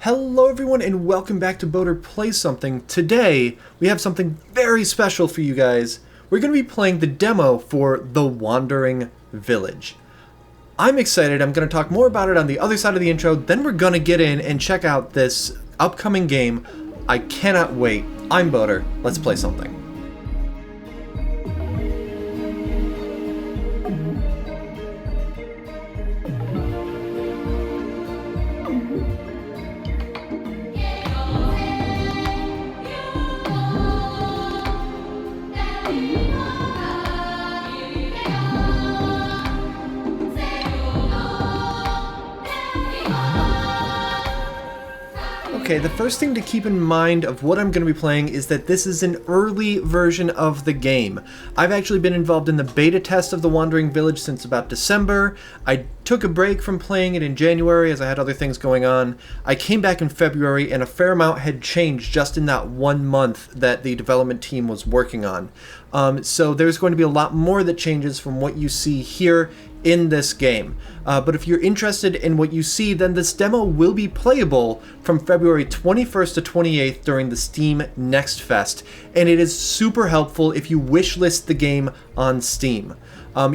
Hello everyone and welcome back to Boater Plays Something. Today we have something very special for you guys. We're going to be playing the demo for The Wandering Village. I'm excited. I'm going to talk more about it on the other side of the intro. Then we're going to get in and check out this upcoming game. I cannot wait. I'm Boater. Let's play something. Okay, the first thing to keep in mind of what I'm going to be playing is that this is an early version of the game. I've actually been involved in the beta test of The Wandering Village since about December. I took a break from playing it in January as I had other things going on. I came back in February and a fair amount had changed just in that 1 month that the development team was working on. So there's going to be a lot more that changes from what you see here in this game. But if you're interested in what you see, then this demo will be playable from February 21st to 28th during the Steam Next Fest, and it is super helpful if you wishlist the game on Steam.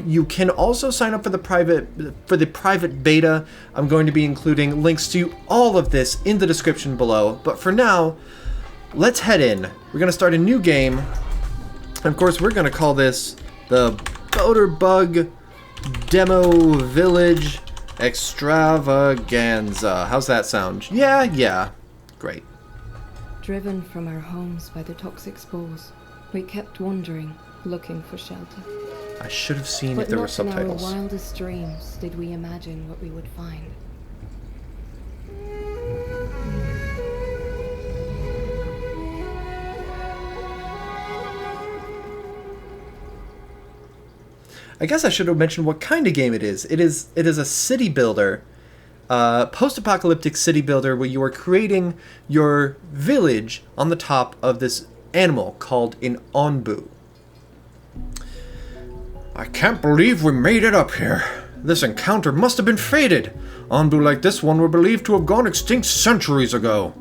You can also sign up for the private beta. I'm going to be including links to all of this in the description below, but for now, let's head in. We're going to start a new game, and of course we're going to call this the Boater Bug Demo Village Extravaganza. How's that sound? Yeah. Great. Driven from our homes by the toxic spores, we kept wandering, looking for shelter. I should have seen if there were subtitles. But not in our wildest dreams did we imagine what we would find. I guess I should have mentioned what kind of game it is. It is a city builder, post-apocalyptic city builder where you are creating your village on the top of this animal called an Onbu. I can't believe we made it up here. This encounter must have been fated. Onbu like this one were believed to have gone extinct centuries ago.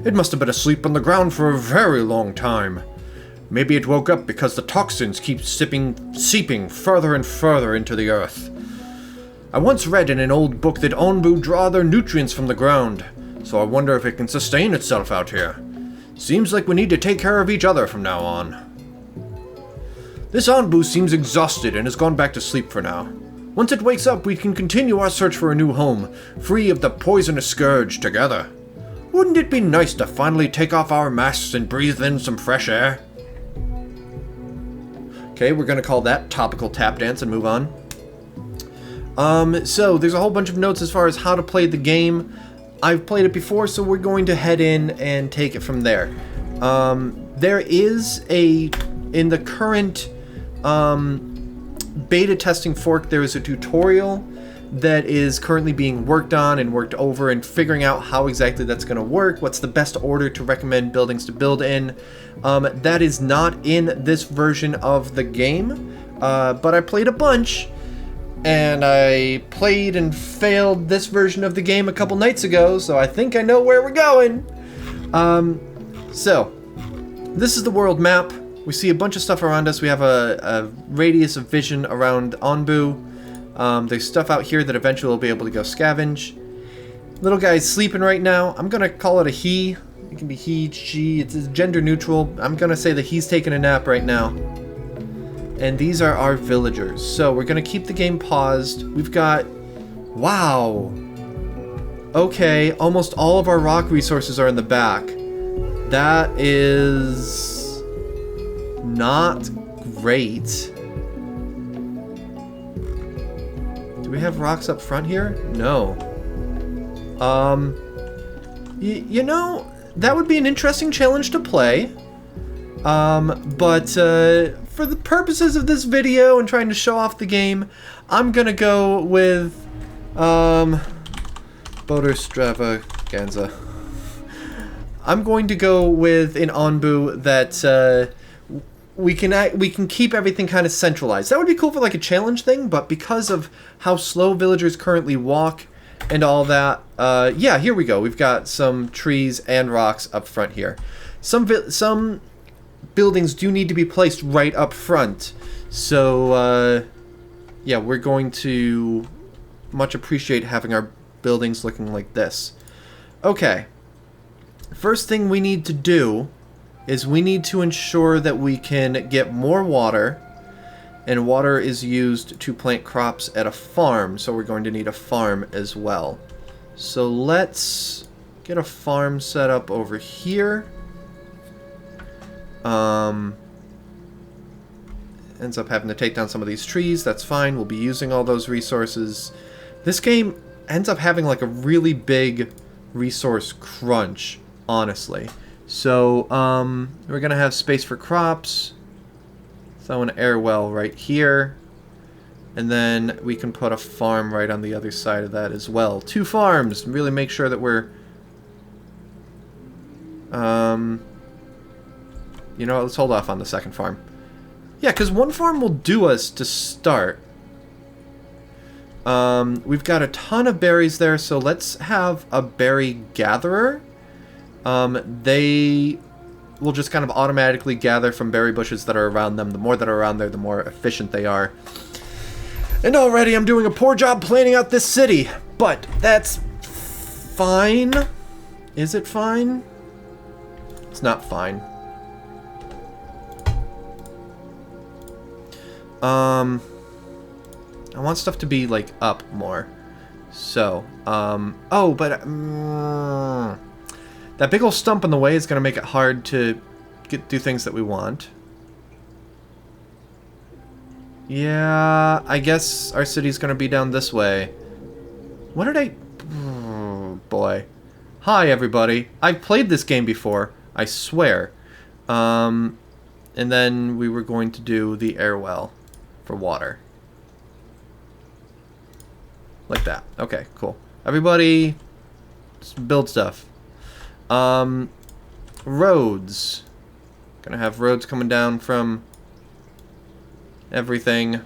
It must have been asleep on the ground for a very long time. Maybe it woke up because the toxins keep seeping further and further into the earth. I once read in an old book that Onbu draw their nutrients from the ground, so I wonder if it can sustain itself out here. Seems like we need to take care of each other from now on. This Onbu seems exhausted and has gone back to sleep for now. Once it wakes up, we can continue our search for a new home, free of the poisonous scourge together. Wouldn't it be nice to finally take off our masks and breathe in some fresh air? Okay, we're going to call that topical tap dance and move on. So there's a whole bunch of notes as far as how to play the game. I've played it before, so we're going to head in and take it from there. There is in the current beta testing fork, there is a tutorial that is currently being worked on and worked over and figuring out how exactly that's going to work, what's the best order to recommend buildings to build in. That is not in this version of the game, but I played a bunch, and I played and failed this version of the game a couple nights ago, so I think I know where we're going. So, this is the world map. We see a bunch of stuff around us. We have a radius of vision around Onbu. There's stuff out here that eventually we'll be able to go scavenge. Little guy's sleeping right now. I'm gonna call it a he. It can be he, she, it's gender neutral. I'm gonna say that he's taking a nap right now. And these are our villagers. So we're gonna keep the game paused. We've got, wow. Okay, almost all of our rock resources are in the back. That is not great. Do we have rocks up front here? No. You know, that would be an interesting challenge to play. But for the purposes of this video and trying to show off the game, I'm gonna go with Boater Extravaganza. I'm going to go with an Onbu that we can keep everything kind of centralized. That would be cool for like a challenge thing, but because of how slow villagers currently walk and all that. Yeah, here we go. We've got some trees and rocks up front here. Some buildings do need to be placed right up front. So, yeah, we're going to much appreciate having our buildings looking like this. Okay. First thing we need to do is we need to ensure that we can get more water. And water is used to plant crops at a farm, so we're going to need a farm as well. So let's get a farm set up over here. Ends up having to take down some of these trees. That's fine. We'll be using all those resources. This game ends up having like a really big resource crunch, honestly. So we're going to have space for crops. Throw an air well right here. And then we can put a farm right on the other side of that as well. 2 farms. Really make sure that we're... you know what? Let's hold off on the second farm. Yeah, because 1 farm will do us to start. We've got a ton of berries there, so let's have a berry gatherer. They will just kind of automatically gather from berry bushes that are around them. The more that are around there, the more efficient they are. And already I'm doing a poor job planning out this city, but that's fine. Is it fine? It's not fine. I want stuff to be, like, up more. So, oh, but, that big old stump in the way is going to make it hard to do things that we want. Yeah, I guess our city's going to be down this way. What did I... Oh, boy. Hi, everybody. I've played this game before, I swear. And then we were going to do the air well for water. Like that. Okay, cool. Everybody, just build stuff. Roads. Gonna have roads coming down from everything.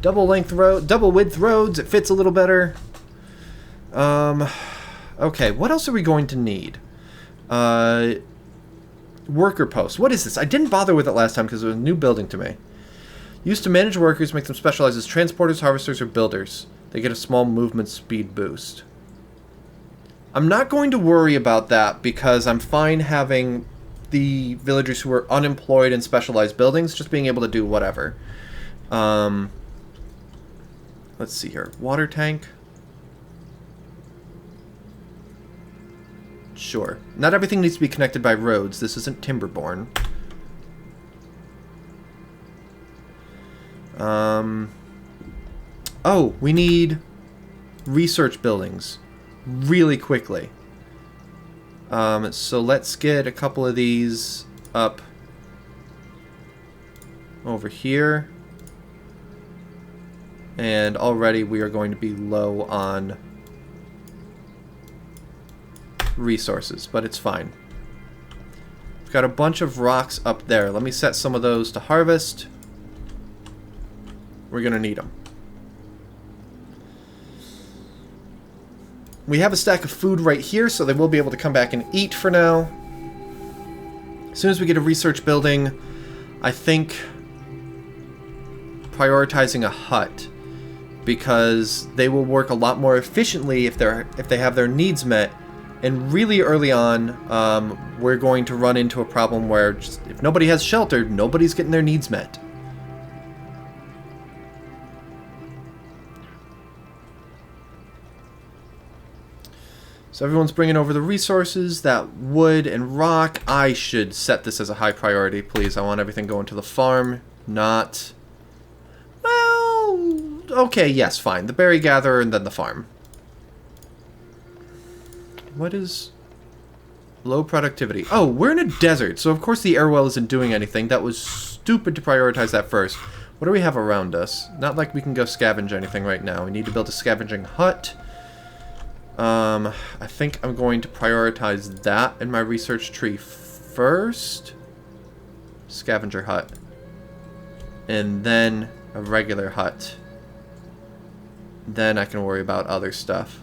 Double width roads. It fits a little better. Okay, what else are we going to need? Worker posts. What is this? I didn't bother with it last time because it was a new building to me. Used to manage workers, make them specialize as transporters, harvesters, or builders. They get a small movement speed boost. I'm not going to worry about that because I'm fine having the villagers who are unemployed in specialized buildings just being able to do whatever. Let's see here. Water tank. Sure. Not everything needs to be connected by roads. This isn't Timberborn. Oh, we need research buildings really quickly. So let's get a couple of these up over here. And already we are going to be low on resources, but it's fine. We've got a bunch of rocks up there. Let me set some of those to harvest. We're going to need them. We have a stack of food right here, so they will be able to come back and eat for now. As soon as we get a research building, I think prioritizing a hut, because they will work a lot more efficiently if they have their needs met. And really early on, we're going to run into a problem where just, if nobody has shelter, nobody's getting their needs met. So everyone's bringing over the resources, that wood and rock. I should set this as a high priority, please. I want everything going to the farm, not... Well, okay, yes, fine. The berry gatherer and then the farm. What is... Low productivity. Oh, we're in a desert, so of course the air well isn't doing anything. That was stupid to prioritize that first. What do we have around us? Not like we can go scavenge anything right now. We need to build a scavenging hut. I think I'm going to prioritize that in my research tree first. Scavenger hut. And then a regular hut. Then I can worry about other stuff.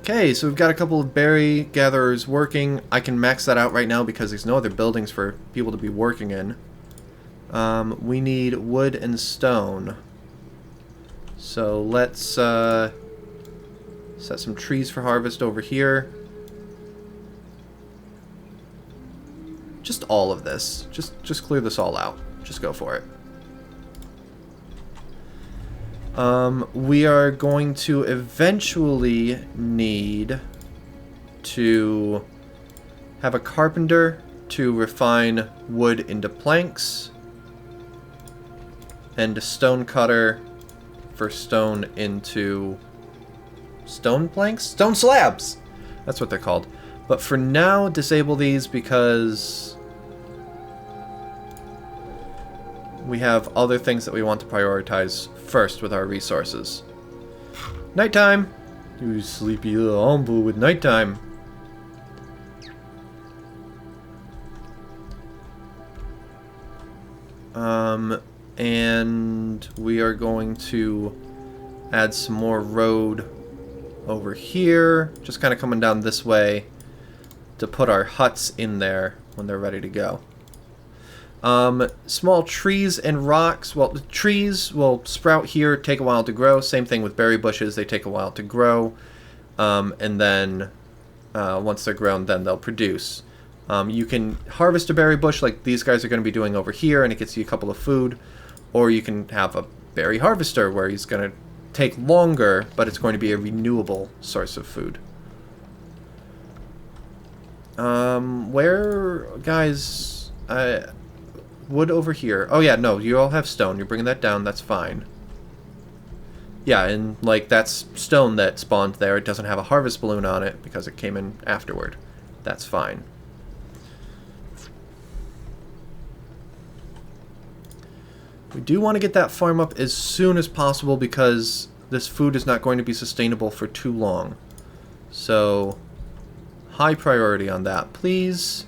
Okay, so we've got a couple of berry gatherers working. I can max that out right now because there's no other buildings for people to be working in. We need wood and stone. So let's set some trees for harvest over here. Just all of this. Just clear this all out. Just go for it. We are going to eventually need to have a carpenter to refine wood into planks, and a stone cutter for stone into stone planks? Stone slabs! That's what they're called. But for now, disable these because we have other things that we want to prioritize first with our resources. Nighttime! You sleepy little Onbu with nighttime. And we are going to add some more road over here, just kind of coming down this way to put our huts in there when they're ready to go. Small trees and rocks. Well, the trees will sprout here, take a while to grow. Same thing with berry bushes, they take a while to grow. And then once they're grown, then they'll produce. You can harvest a berry bush like these guys are going to be doing over here, and it gets you a couple of food. Or you can have a berry harvester where he's going to take longer, but it's going to be a renewable source of food. Where, guys, wood over here. Oh yeah, no, you all have stone. You're bringing that down, that's fine. Yeah, and like that's stone that spawned there. It doesn't have a harvest balloon on it because it came in afterward. That's fine. We do want to get that farm up as soon as possible because this food is not going to be sustainable for too long. So, high priority on that, please.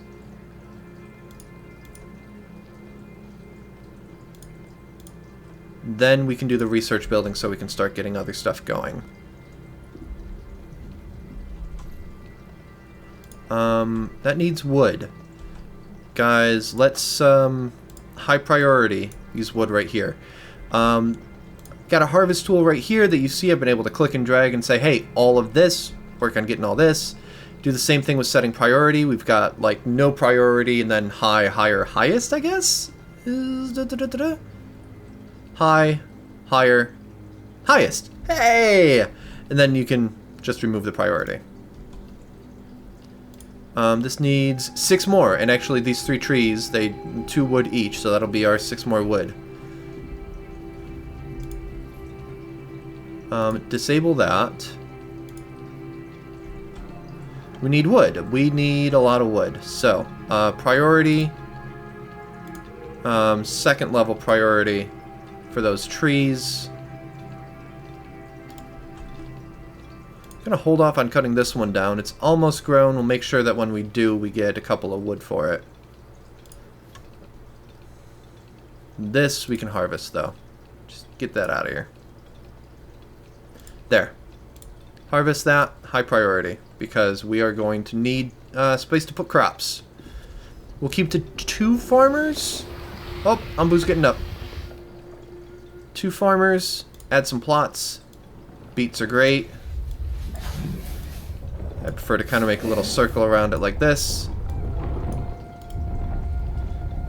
Then we can do the research building so we can start getting other stuff going. That needs wood. Guys, let's, high priority, use wood right here. Got a harvest tool right here that you see I've been able to click and drag and say, hey, all of this, work on getting all this. Do the same thing with setting priority. We've got, like, no priority and then high, higher, highest, I guess? High, higher, highest. Hey! And then you can just remove the priority. This needs 6 more, and actually these 3 trees, they 2 wood each, so that'll be our 6 more wood. Disable that. We need wood. We need a lot of wood. So, priority, second level priority for those trees. I'm gonna hold off on cutting this one down. It's almost grown. We'll make sure that when we do, we get a couple of wood for it. This we can harvest, though. Just get that out of here. There. Harvest that. High priority. Because we are going to need space to put crops. We'll keep to 2 farmers. Oh, Onbu's getting up. 2 farmers. Add some plots. Beets are great. I prefer to kind of make a little circle around it like this.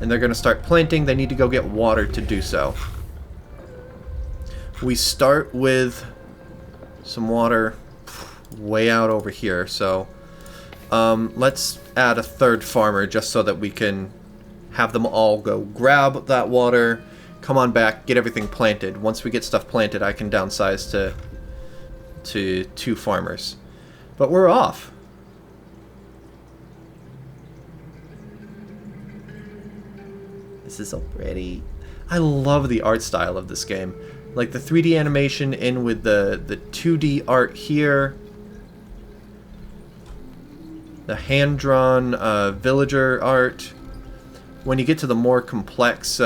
And they're going to start planting. They need to go get water to do so. We start with some water way out over here. So let's add a 3rd farmer just so that we can have them all go grab that water, come on back, get everything planted. Once we get stuff planted, I can downsize to 2 farmers. But we're off. This is so pretty. I love the art style of this game. Like the 3D animation in with the 2D art here. The hand-drawn villager art. When you get to the more complex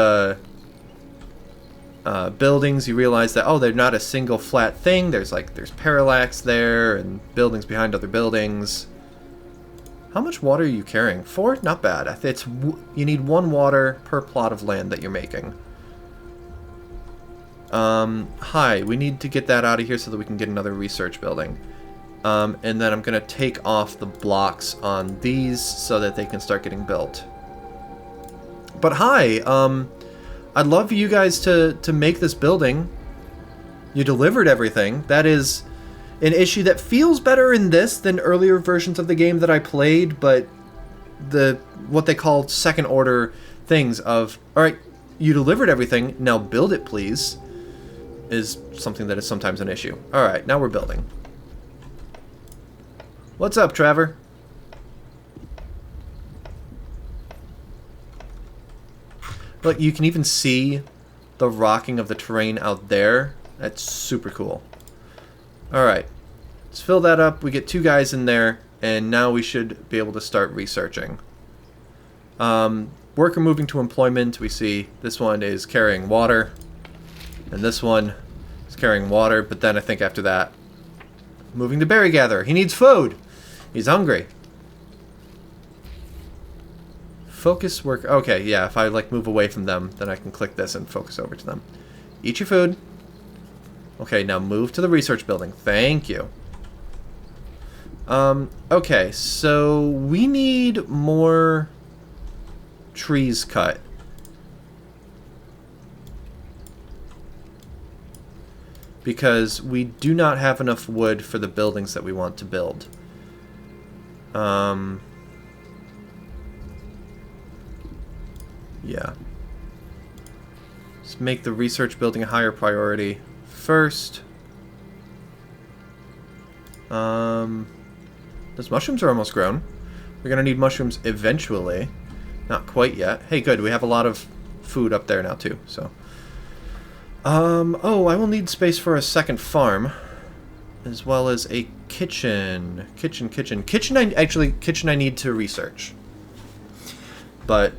buildings, you realize that, oh, they're not a single flat thing. There's parallax there and buildings behind other buildings. How much water are you carrying? 4? Not bad. You need 1 water per plot of land that you're making. Hi, we need to get that out of here so that we can get another research building. And then I'm going to take off the blocks on these so that they can start getting built. But hi, I'd love for you guys to make this building. You delivered everything. That is an issue that feels better in this than earlier versions of the game that I played, but what they call second order things of, alright, you delivered everything, now build it please, is something that is sometimes an issue. Alright, now we're building. What's up, Trevor? Look, you can even see the rocking of the terrain out there. That's super cool. Alright, let's fill that up. We get 2 guys in there, and now we should be able to start researching. Worker moving to employment. We see this one is carrying water, and this one is carrying water, but then I think after that, moving to berry gatherer. He needs food. He's hungry. Focus work. Okay, yeah, if I move away from them, then I can click this and focus over to them. Eat your food. Okay, now move to the research building. Thank you. Okay, so we need more trees cut. Because we do not have enough wood for the buildings that we want to build. Yeah. Let's make the research building a higher priority first. Those mushrooms are almost grown. We're gonna need mushrooms eventually. Not quite yet. Hey, good. We have a lot of food up there now too. So, oh, I will need space for a second farm, as well as a kitchen. Kitchen. I need to research. But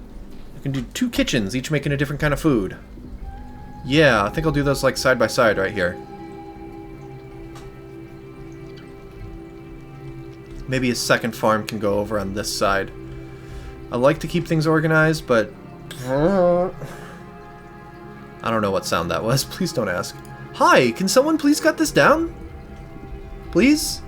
I can do 2 kitchens, each making a different kind of food. Yeah, I think I'll do those side by side right here. Maybe a second farm can go over on this side. I like to keep things organized, but I don't know what sound that was. Please don't ask. Hi, can someone please cut this down? Please?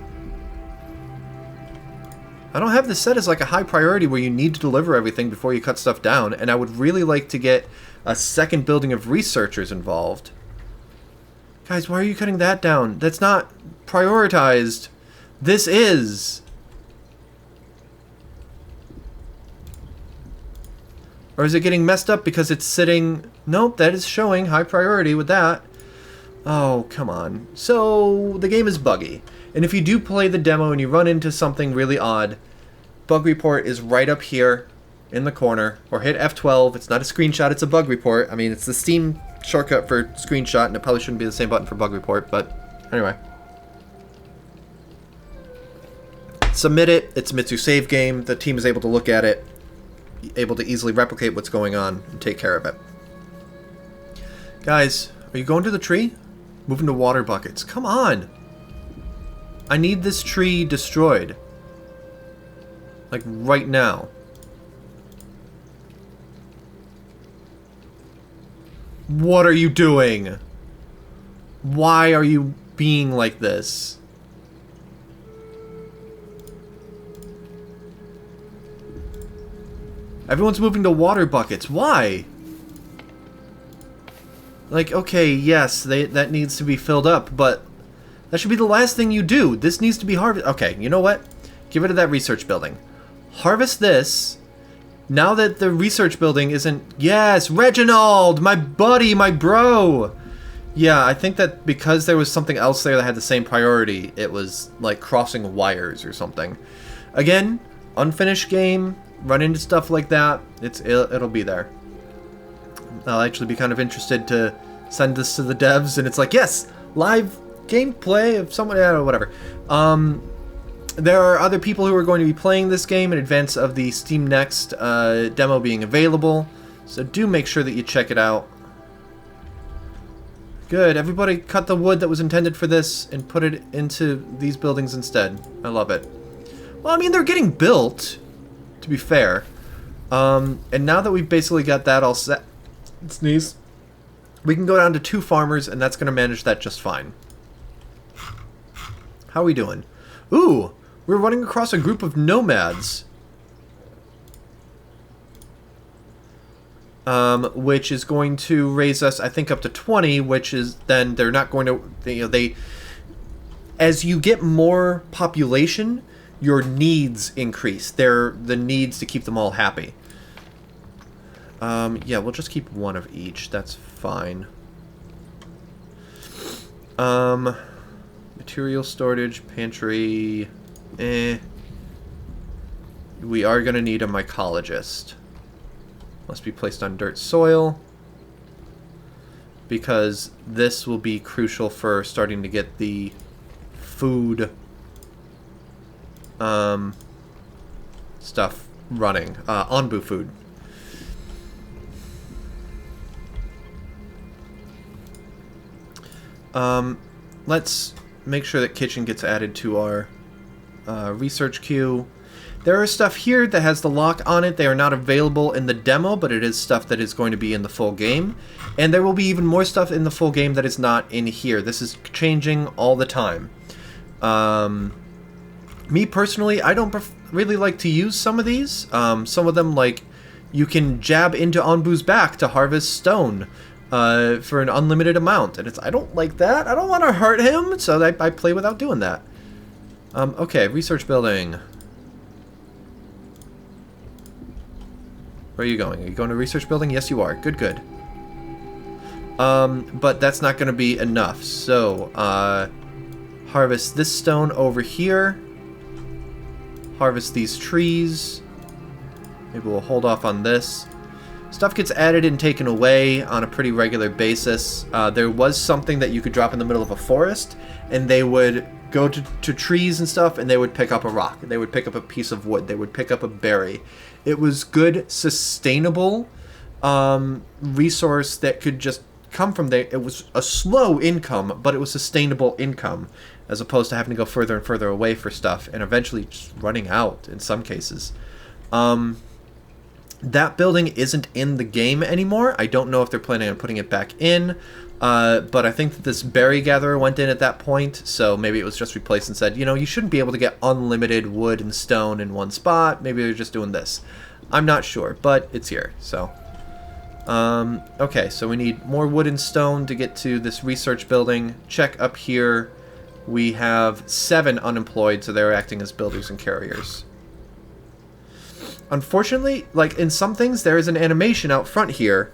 I don't have this set as a high priority where you need to deliver everything before you cut stuff down, and I would really like to get a second building of researchers involved. Guys, why are you cutting that down? That's not prioritized. This is. Or is it getting messed up because it's sitting... Nope, that is showing high priority with that. Oh, come on. So, the game is buggy. And if you do play the demo and you run into something really odd, bug report is right up here in the corner. Or hit F12. It's not a screenshot, it's a bug report. I mean, it's the Steam shortcut for screenshot, and it probably shouldn't be the same button for bug report, but anyway. Submit it. It submits your save game. The team is able to look at it, able to easily replicate what's going on and take care of it. Guys, are you going to the tree? Moving to water buckets. Come on! I need this tree destroyed. Right now. What are you doing? Why are you being like this? Everyone's moving to water buckets. Why? Okay, yes, that needs to be filled up, but that should be the last thing you do. This needs to be harvested. Okay, you know what? Get rid of that research building. Harvest this. Now that the research building isn't... Yes, Reginald! My buddy, my bro! Yeah, I think that because there was something else there that had the same priority, it was crossing wires or something. Again, unfinished game. Run into stuff like that, it'll be there. I'll actually be kind of interested to send this to the devs, and it's yes, live gameplay of someone, whatever. There are other people who are going to be playing this game in advance of the Steam Next demo being available, so do make sure that you check it out. Good. Everybody cut the wood that was intended for this and put it into these buildings instead. I love it. Well, I mean, they're getting built, to be fair. And now that we've basically got that all set, sneeze, we can go down to 2 farmers, and that's going to manage that just fine. How are we doing? Ooh, we're running across a group of nomads. Which is going to raise us, I think, up to 20, which is then they're not going to, as you get more population, your needs increase. They're the needs to keep them all happy. Yeah, we'll just keep 1 of each. That's fine. Material storage, pantry, We are going to need a mycologist. Must be placed on dirt soil, because this will be crucial for starting to get the food stuff running. Onbu food. Let's make sure that kitchen gets added to our research queue. There is stuff here that has the lock on it. They are not available in the demo, but it is stuff that is going to be in the full game. And there will be even more stuff in the full game that is not in here. This is changing all the time. Me personally, I don't really like to use some of these. Some of them, like, you can jab into Onbu's back to harvest stone for an unlimited amount. And I don't like that. I don't want to hurt him, so I play without doing that. Okay, research building. Where are you going? Are you going to research building? Yes, you are. Good, good. But that's not going to be enough. So, harvest this stone over here. Harvest these trees. Maybe we'll hold off on this. Stuff gets added and taken away on a pretty regular basis. There was something that you could drop in the middle of a forest, and they would go to trees and stuff, and they would pick up a rock. They would pick up a piece of wood. They would pick up a berry. It was good, sustainable resource that could just come from there. It was a slow income, but it was sustainable income, as opposed to having to go further and further away for stuff, and eventually just running out in some cases. That building isn't in the game anymore. I don't know if they're planning on putting it back in, but I think that this berry gatherer went in at that point, so maybe it was just replaced and said, you know, you shouldn't be able to get unlimited wood and stone in one spot. Maybe they're just doing this. I'm not sure, but it's here, so. Okay, so we need more wood and stone to get to this research building. Check up here. We have 7 unemployed, so they're acting as builders and carriers. Unfortunately, like in some things, there is an animation out front here.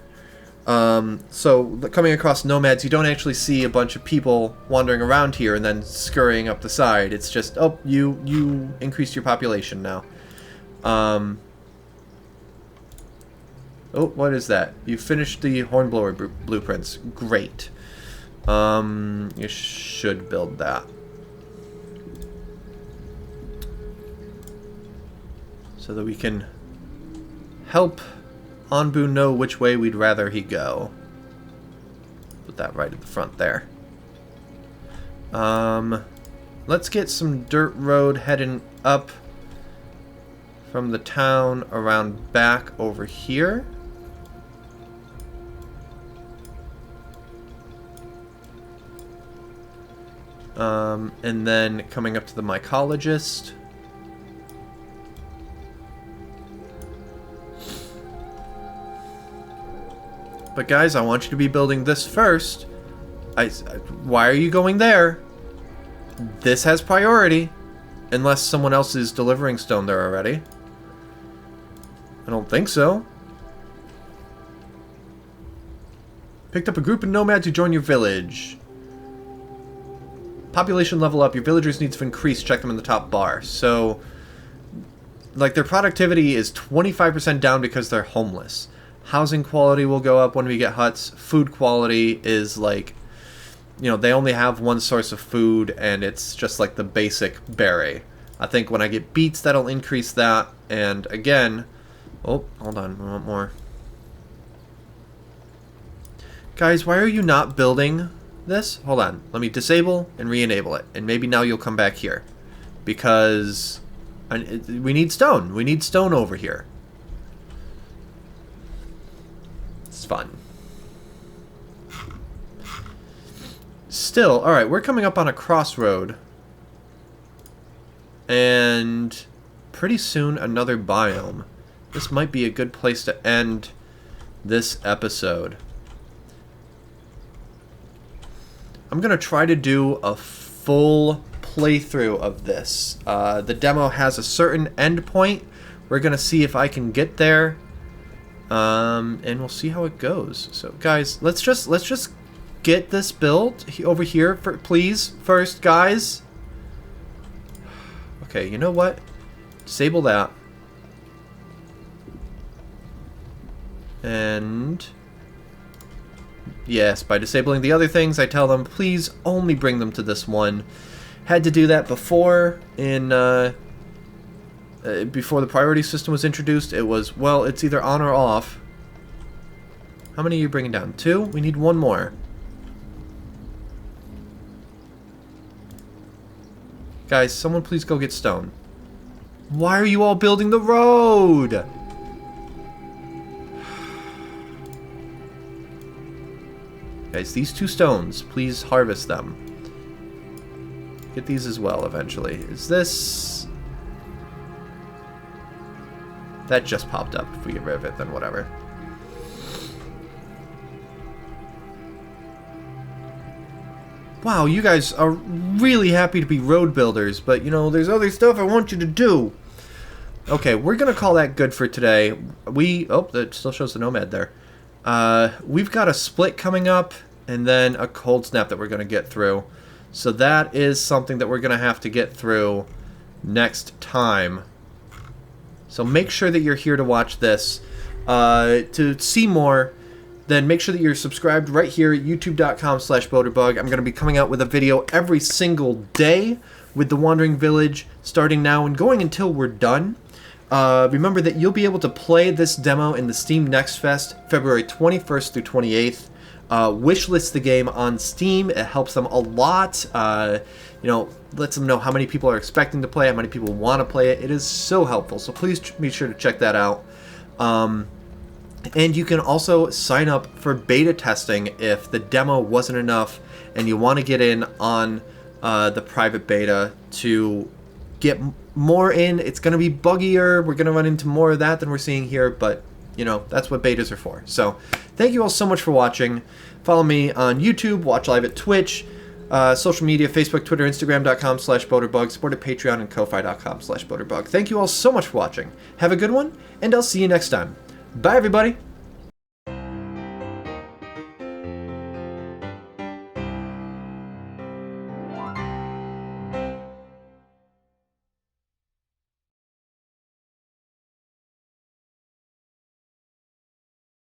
So coming across nomads, you don't actually see a bunch of people wandering around here and then scurrying up the side. It's just, oh, you increased your population now. Oh, what is that? You finished the hornblower blueprints. Great. You should build that. So that we can help Onbu know which way we'd rather he go. Put that right at the front there. Let's get some dirt road heading up from the town around back over here. And then coming up to the mycologist. But guys, I want you to be building this first. Why are you going there? This has priority. Unless someone else is delivering stone there already. I don't think so. Picked up a group of nomads who join your village. Population level up. Your villagers' needs to increase. Check them in the top bar. So, like, their productivity is 25% down because they're homeless. Housing quality will go up when we get huts. Food quality is like, you know, they only have one source of food, and it's just like the basic berry. I think when I get beets, that'll increase that. And again, oh, hold on, I want more. Guys, why are you not building this? Hold on. Let me disable and re-enable it. And maybe now you'll come back here. Because we need stone. We need stone over here. It's fun. Still, alright, we're coming up on a crossroad. And pretty soon another biome. This might be a good place to end this episode. I'm going to try to do a full playthrough of this. The demo has a certain endpoint. We're going to see if I can get there. And we'll see how it goes. So guys, let's just get this built over here please first, guys. Okay, you know what? Disable that. And yes, by disabling the other things, I tell them, please only bring them to this one. Had to do that before before the priority system was introduced. It was, well, it's either on or off. How many are you bringing down? 2? We need 1 more. Guys, someone please go get stone. Why are you all building the road? Guys, these 2 stones, please harvest them. Get these as well eventually. Is this... That just popped up. If we get rid of it, then whatever. Wow, you guys are really happy to be road builders, but you know, there's other stuff I want you to do. Okay, we're gonna call that good for today. Oh, that still shows the nomad there. We've got a split coming up, and then a cold snap that we're gonna get through. So that is something that we're gonna have to get through next time. So make sure that you're here to watch this. To see more, then make sure that you're subscribed right here at youtube.com/boaterbug. I'm going to be coming out with a video every single day with the Wandering Village, starting now and going until we're done. Remember that you'll be able to play this demo in the Steam Next Fest, February 21st through 28th. Wishlist the game on Steam. It helps them a lot. You know, lets them know how many people are expecting to play, how many people want to play it. It is so helpful. So please be sure to check that out. And you can also sign up for beta testing if the demo wasn't enough and you want to get in on the private beta to get more in. It's going to be buggier. We're going to run into more of that than we're seeing here, but you know, that's what betas are for. So thank you all so much for watching. Follow me on YouTube, watch live at Twitch, social media, Facebook, Twitter, Instagram.com/boaterbug, support at Patreon, and Ko-Fi.com/boaterbug. Thank you all so much for watching. Have a good one, and I'll see you next time. Bye, everybody.